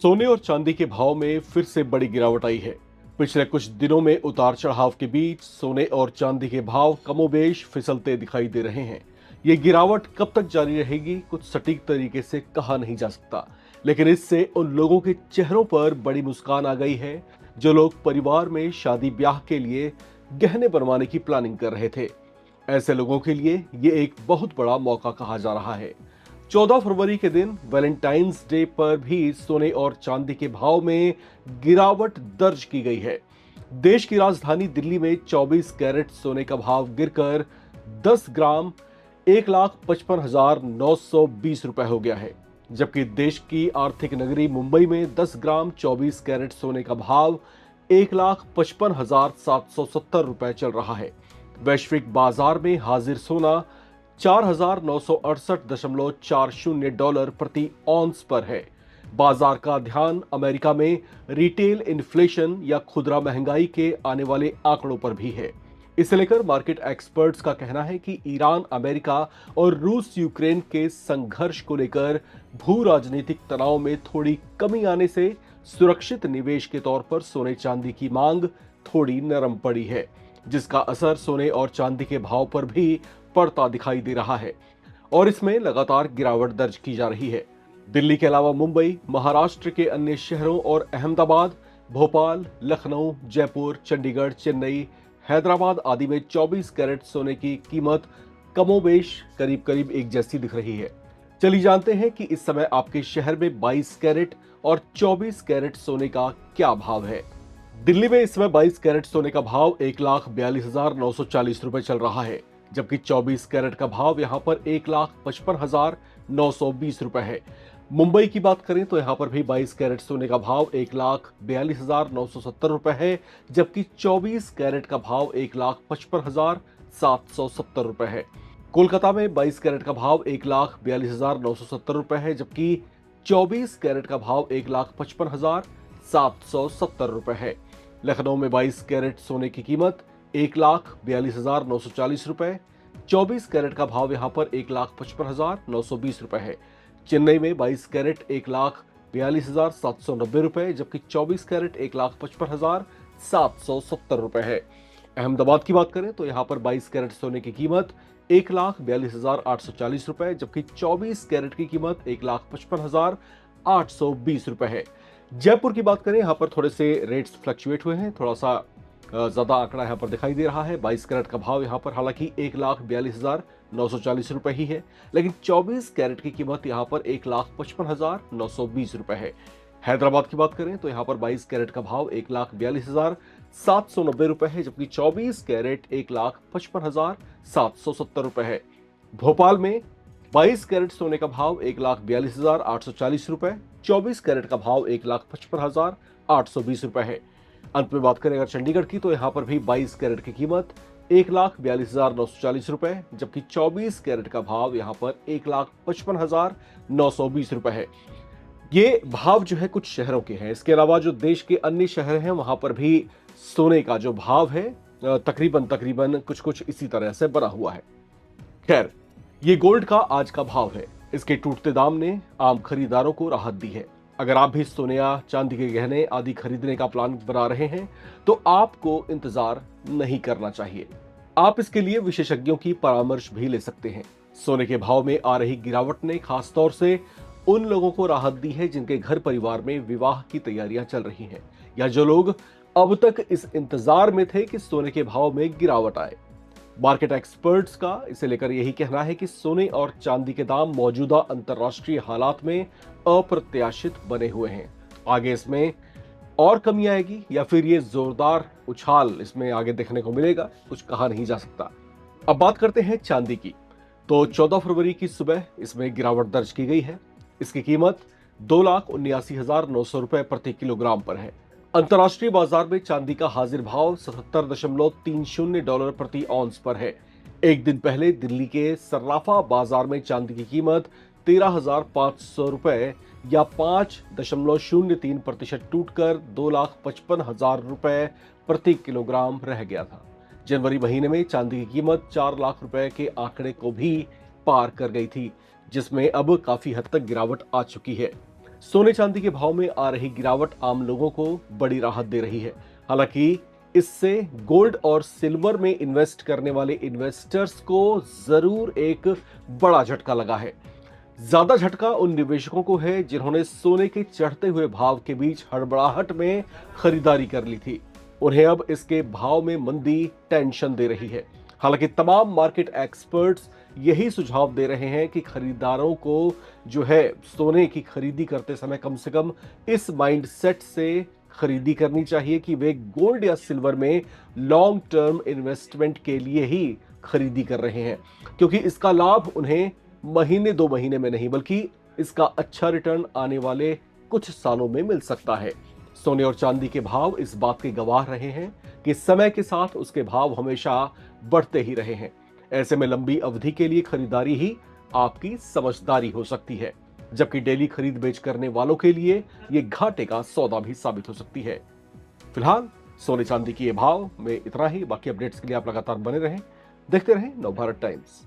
सोने और चांदी के भाव में फिर से बड़ी गिरावट आई है। पिछले कुछ दिनों में उतार चढ़ाव के बीच सोने और चांदी के भाव कमोबेश फिसलते दिखाई दे रहे हैं। ये गिरावट कब तक जारी रहेगी, कुछ सटीक तरीके से कहा नहीं जा सकता, लेकिन इससे उन लोगों के चेहरों पर बड़ी मुस्कान आ गई है जो लोग परिवार में शादी ब्याह के लिए गहने बनवाने की प्लानिंग कर रहे थे। ऐसे लोगों के लिए ये एक बहुत बड़ा मौका कहा जा रहा है। 14 फरवरी के दिन वैलेंटाइंस डे पर भी सोने और चांदी के भाव में गिरावट दर्ज की गई है। देश की राजधानी दिल्ली में 24 कैरेट सोने का भाव गिरकर 10 ग्राम 1,55,920 रुपए हो गया है, जबकि देश की आर्थिक नगरी मुंबई में 10 ग्राम 24 कैरेट सोने का भाव 1,55,770 रुपए चल रहा है। वैश्विक बाजार में हाजिर सोना 4,968.40 डॉलर प्रति ऑन्स पर है। बाजार का ध्यान अमेरिका में रिटेल इन्फ्लेशन या खुदरा महंगाई के आने वाले आंकड़ों पर भी है। इसे लेकर मार्केट एक्सपर्ट्स का कहना है कि ईरान, अमेरिका और रूस यूक्रेन के संघर्ष को लेकर भू राजनीतिक तनाव में थोड़ी कमी आने से सुरक्षित निवेश के तौर पर सोने चांदी की मांग थोड़ी नरम पड़ी है, जिसका असर सोने और चांदी के भाव पर भी पड़ता दिखाई दे रहा है और इसमें लगातार गिरावट दर्ज की जा रही है। दिल्ली के अलावा मुंबई, महाराष्ट्र के अन्य शहरों और अहमदाबाद, भोपाल, लखनऊ, जयपुर, चंडीगढ़, चेन्नई, हैदराबाद आदि में 24 कैरेट सोने की कीमत कमोबेश करीब करीब एक जैसी दिख रही है। चलिए जानते हैं कि इस समय आपके शहर में 22 कैरेट और 24 कैरेट सोने का क्या भाव है। दिल्ली में इस समय 22 कैरेट सोने का भाव 1,42,940 रुपए चल रहा है, जबकि 24 कैरेट का भाव यहां पर 1,55,920 रुपए है। मुंबई की बात करें तो यहां पर भी 22 कैरेट सोने का भाव 1,42,970 रुपए है, जबकि 24 कैरेट का भाव 1,55,770 रुपए है। कोलकाता में 22 कैरेट का भाव 1,42,970 रुपए है, जबकि 24 कैरेट का भाव 1,55,770 रुपए है। लखनऊ में 22 कैरेट सोने की कीमत 1,42,940 रुपए, 24 कैरेट का भाव यहां पर 1,55,920 रुपए है। चेन्नई में 22 कैरेट 1,42,790 रुपए, जबकि 24 कैरेट 1,55,770 रुपए है। अहमदाबाद की बात करें तो यहां पर 22 कैरेट सोने की कीमत 1,42,840 रुपए, जबकि 24 कैरेट की कीमत 1,55,820 रुपए है। जयपुर की बात करें, यहां पर थोड़े से रेट्स फ्लक्चुएट हुए हैं, थोड़ा सा ज्यादा आंकड़ा यहां पर दिखाई दे रहा है। 22 कैरेट का भाव यहां पर हालांकि 1,42,940 रुपए ही है, लेकिन 24 कैरेट की कीमत यहां पर 1,55,920 रुपए है। हैदराबाद की बात करें तो यहां पर 22 कैरेट का भाव 1,42,790 रुपए है, जबकि 24 कैरेट 1,55,770 रुपए है। भोपाल में 22 कैरेट सोने का भाव 1,42,840 रुपए, 24 कैरेट का भाव 1,55,820 रुपए है। अंत में बात करें अगर चंडीगढ़ की तो यहां पर भी 22 कैरेट की कीमत 1,42,940 रुपए, जबकि 24 कैरेट का भाव यहां पर 1,55,920 रुपए है। ये भाव जो है कुछ शहरों के हैं। इसके अलावा जो देश के अन्य शहर हैं वहां पर भी सोने का जो भाव है तकरीबन कुछ कुछ इसी तरह से बना हुआ है। खैर, ये गोल्ड का आज का भाव है। इसके टूटते दाम ने आम खरीदारों को राहत दी है। अगर आप भी सोने या चांदी के गहने आदि खरीदने का प्लान बना रहे हैं तो आपको इंतजार नहीं करना चाहिए। आप इसके लिए विशेषज्ञों की परामर्श भी ले सकते हैं। सोने के भाव में आ रही गिरावट ने खासतौर से उन लोगों को राहत दी है जिनके घर परिवार में विवाह की तैयारियां चल रही हैं, या जो लोग अब तक इस इंतजार में थे कि सोने के भाव में गिरावट आए। मार्केट एक्सपर्ट्स का इसे लेकर यही कहना है कि सोने और चांदी के दाम मौजूदा अंतर्राष्ट्रीय हालात में अप्रत्याशित बने हुए हैं। आगे इसमें और कमी आएगी या फिर ये जोरदार उछाल इसमें आगे देखने को मिलेगा, कुछ कहा नहीं जा सकता। अब बात करते हैं चांदी की। तो 14 फरवरी की सुबह इसमें गिरावट दर्ज की गई है। इसकी कीमत 2,79,900 रुपए प्रति किलोग्राम पर है। अंतर्राष्ट्रीय बाजार में चांदी का हाजिर भाव 77.30 डॉलर प्रति ऑन्स पर है। एक दिन पहले दिल्ली के सर्राफा बाजार में चांदी की कीमत 13,500 रुपए या 5.03% टूटकर 2,55,000 रुपए प्रति किलोग्राम रह गया था। जनवरी महीने में चांदी की कीमत 4 लाख रुपए के आंकड़े को भी पार कर गई थी, जिसमें अब काफी हद तक गिरावट आ चुकी है। सोने चांदी के भाव में आ रही गिरावट आम लोगों को बड़ी राहत दे रही है। हालांकि इससे गोल्ड और सिल्वर में इन्वेस्ट करने वाले इन्वेस्टर्स को जरूर एक बड़ा झटका लगा है। ज्यादा झटका उन निवेशकों को है जिन्होंने सोने के चढ़ते हुए भाव के बीच हड़बड़ाहट में खरीदारी कर ली थी। उन्हें अब इसके भाव में मंदी टेंशन दे रही है। हालांकि तमाम मार्केट एक्सपर्ट्स यही सुझाव दे रहे हैं कि खरीदारों को जो है सोने की खरीदी करते समय कम से कम इस माइंडसेट से खरीदी करनी चाहिए कि वे गोल्ड या सिल्वर में लॉन्ग टर्म इन्वेस्टमेंट के लिए ही खरीदी कर रहे हैं, क्योंकि इसका लाभ उन्हें महीने 2 महीने में नहीं बल्कि इसका अच्छा रिटर्न आने वाले कुछ सालों में मिल सकता है। सोने और चांदी के भाव इस बात के गवाह रहे हैं कि समय के साथ उसके भाव हमेशा बढ़ते ही रहे हैं। ऐसे में लंबी अवधि के लिए खरीदारी ही आपकी समझदारी हो सकती है, जबकि डेली खरीद बेच करने वालों के लिए ये घाटे का सौदा भी साबित हो सकती है। फिलहाल सोने चांदी के ये भाव में इतना ही। बाकी अपडेट्स के लिए आप लगातार बने रहें, देखते रहें नवभारत टाइम्स।